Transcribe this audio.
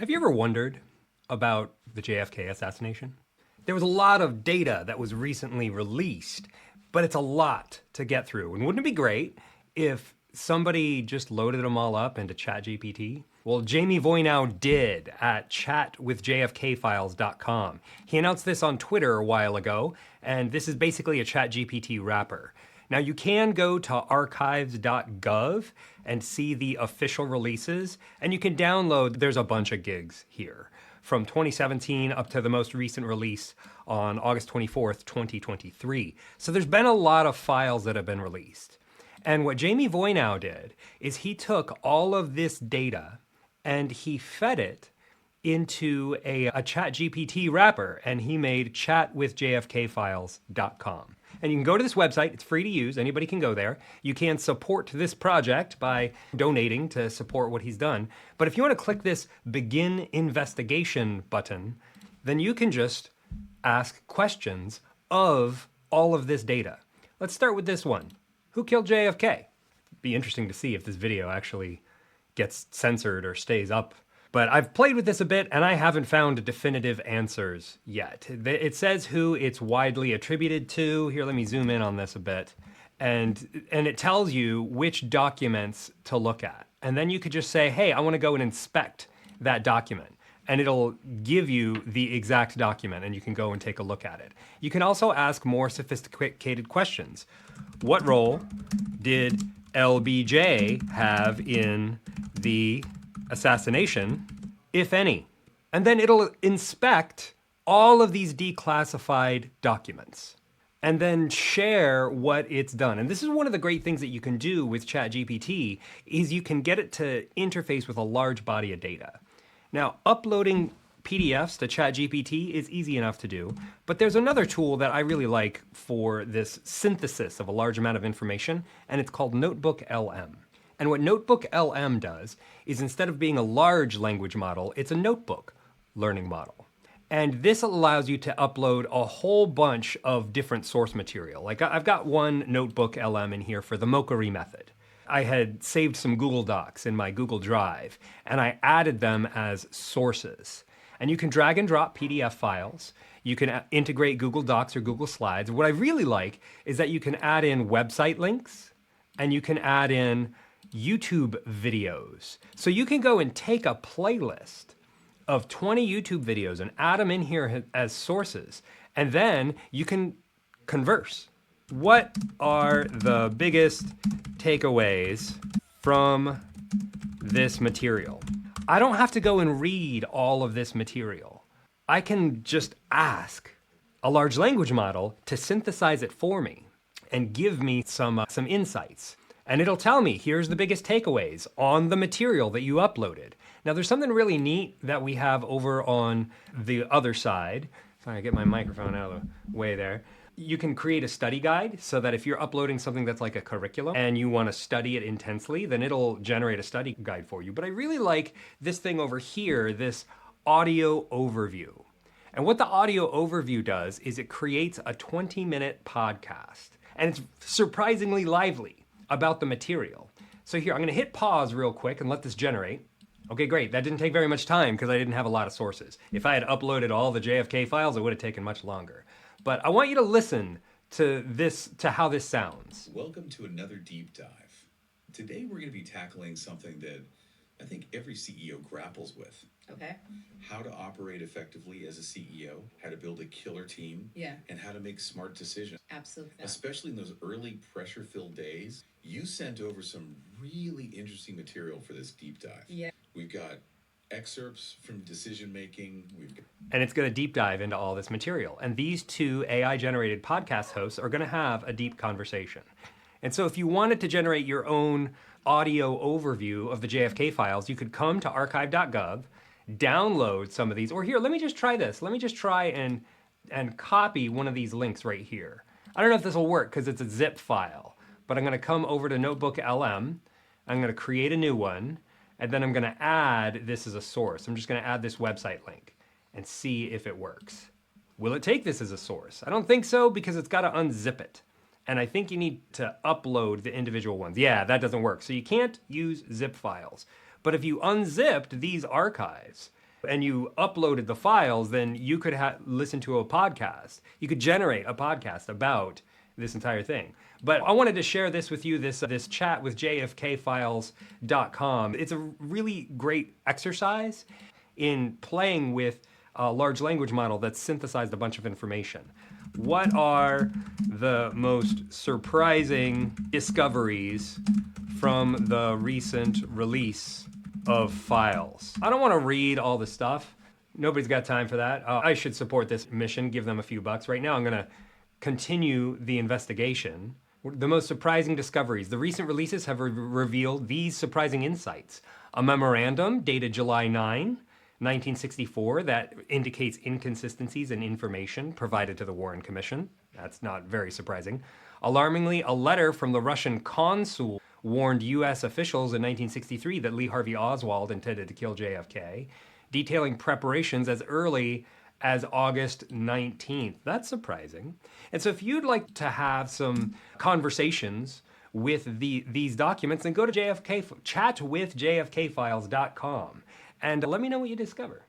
Have you ever wondered about the JFK assassination? There was a lot of data that was recently released, but it's a lot to get through. And wouldn't it be great if somebody just loaded them all up into ChatGPT? Well, Jamie Voynow did at chatwithjfkfiles.com. He announced this on Twitter a while ago, and this is basically a ChatGPT wrapper. Now, you can go to archives.gov and see the official releases, and you can download, there's a bunch of gigs here, from 2017 up to the most recent release on August 24th, 2023. So there's been a lot of files that have been released. And what Jamie Voynow did is he took all of this data and he fed it into a ChatGPT wrapper, and he made chatwithjfkfiles.com. And you can go to this website. It's free to use. Anybody can go there. You can support this project by donating to support what he's done. But if you want to click this Begin Investigation button, then you can just ask questions of all of this data. Let's start with this one. Who killed JFK? It'd be interesting to see if this video actually gets censored or stays up. But I've played with this a bit, and I haven't found definitive answers yet. It says who it's widely attributed to. Here, let me zoom in on this a bit. And it tells you which documents to look at. And then you could just say, hey, I want to go and inspect that document. And it'll give you the exact document, and you can go and take a look at it. You can also ask more sophisticated questions. What role did LBJ have in the assassination, if any? And then it'll inspect all of these declassified documents and then share what it's done. And this is one of the great things that you can do with ChatGPT is you can get it to interface with a large body of data. Now, uploading PDFs to ChatGPT is easy enough to do, but there's another tool that I really like for this synthesis of a large amount of information, and it's called NotebookLM. And what NotebookLM does is instead of being a large language model, it's a notebook learning model. And this allows you to upload a whole bunch of different source material. Like I've got one NotebookLM in here for the Mockery method. I had saved some Google Docs in my Google Drive, and I added them as sources. And you can drag and drop PDF files. You can integrate Google Docs or Google Slides. What I really like is that you can add in website links, and you can add in YouTube videos. So you can go and take a playlist of 20 YouTube videos and add them in here as sources, and then you can converse. What are the biggest takeaways from this material? I don't have to go and read all of this material. I can just ask a large language model to synthesize it for me and give me some insights. And it'll tell me, here's the biggest takeaways on the material that you uploaded. Now, there's something really neat that we have over on the other side. Sorry, I get my microphone out of the way there. You can create a study guide so that if you're uploading something that's like a curriculum and you want to study it intensely, then it'll generate a study guide for you. But I really like this thing over here, this audio overview. And what the audio overview does is it creates a 20-minute podcast. And it's surprisingly lively about the material. So here, I'm gonna hit pause real quick and let this generate. Okay, great, that didn't take very much time because I didn't have a lot of sources. If I had uploaded all the JFK files, it would have taken much longer. But I want you to listen to this, to how this sounds. Welcome to another deep dive. Today we're gonna be tackling something that I think every CEO grapples with. Okay. How to operate effectively as a CEO, how to build a killer team, and how to make smart decisions. Absolutely. Especially in those early pressure-filled days. You sent over some really interesting material for this deep dive. Yeah. We've got excerpts from decision-making. And it's gonna deep dive into all this material. And these two AI-generated podcast hosts are gonna have a deep conversation. And so if you wanted to generate your own audio overview of the JFK files, you could come to archive.gov, download some of these, or here, let me just try this. Let me just try and copy one of these links right here. I don't know if this will work because it's a zip file, but I'm gonna come over to NotebookLM, I'm gonna create a new one, and then I'm gonna add this as a source. I'm just gonna add this website link and see if it works. Will it take this as a source? I don't think so because it's gotta unzip it. And I think you need to upload the individual ones. Yeah, that doesn't work. So you can't use zip files. But if you unzipped these archives and you uploaded the files, then you could listen to a podcast. You could generate a podcast about this entire thing. But I wanted to share this with you, this chat with JFKFiles.com. It's a really great exercise in playing with a large language model that's synthesized a bunch of information. What are the most surprising discoveries from the recent release of Files? I don't want to read all the stuff. Nobody's got time for that. I should support this mission, give them a few bucks. Right now I'm going to continue the investigation. The most surprising discoveries. The recent releases have revealed these surprising insights. A memorandum dated July 9, 1964 that indicates inconsistencies in information provided to the Warren Commission. That's not very surprising. Alarmingly, a letter from the Russian consul warned U.S. officials in 1963 that Lee Harvey Oswald intended to kill JFK, detailing preparations as early as August 19th. That's surprising. And so if you'd like to have some conversations with these documents, then go to chatwithjfkfiles.com and let me know what you discover.